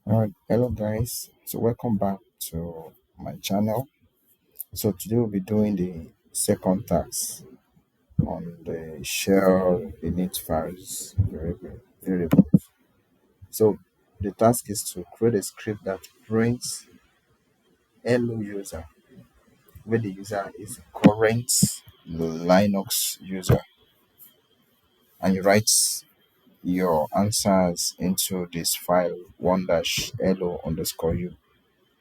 Hello guys. So welcome back to my channel. So today we'll be doing the second task on the shell init files variables. So the task is to create a script that prints hello user, where the user is a current Linux user, and you write your answers into this file one dash hello underscore u.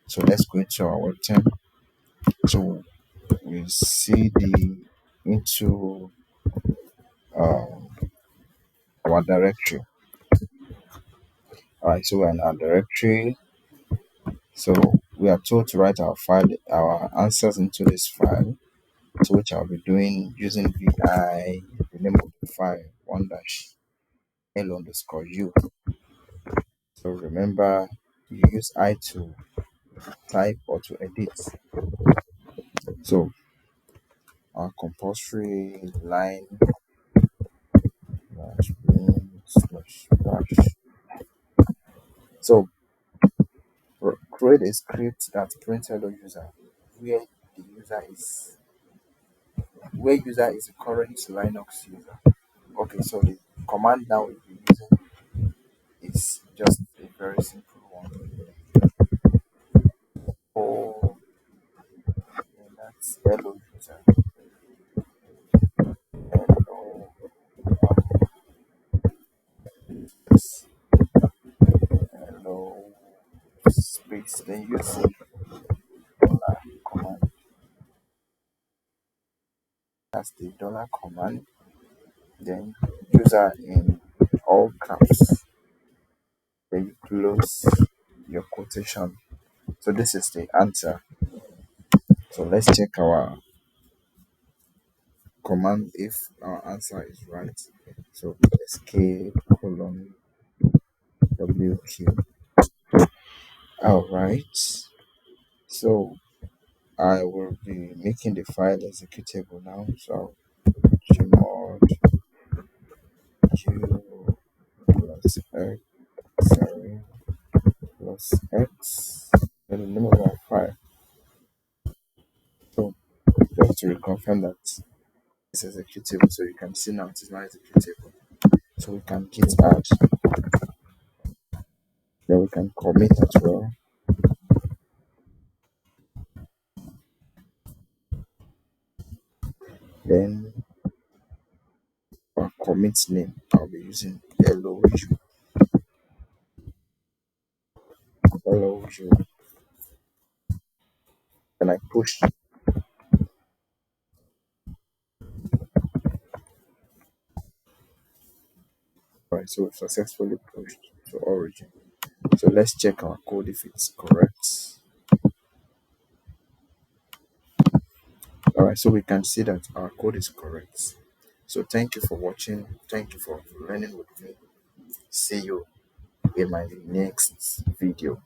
So let's go into our web term. So we see the into um, our directory. All right, so we're in our directory. So we are told to write our answers into this file. So which I'll be doing using vi, the name of the file, one dash l underscore u. So remember, you use I to type or to edit. So our compulsory line slash bin slash bash. So create a script that prints hello user where the user is a current Linux user. Okay, so the command now we'll be using is just a very simple one. Oh, and that's hello user. Hello, yes, hello space. Then you see dollar command. That's the dollar command. Then user in all caps. Then you close your quotation. So this is the answer. So let's check our command if our answer is right. So escape colon WQ. All right. So I will be making the file executable now. So gmod q plus x, sorry, plus x, and the name of our file. So just to reconfirm that it's executable, so you can see now it is not executable. So we can git add, then we can commit as well. Then our commit name, I'll be using LOU. And I push. Right, so we've successfully pushed to origin. So let's check our code if it's correct. All right, so we can see that our code is correct. So thank you for watching. Thank you for learning with me. See you in my next video.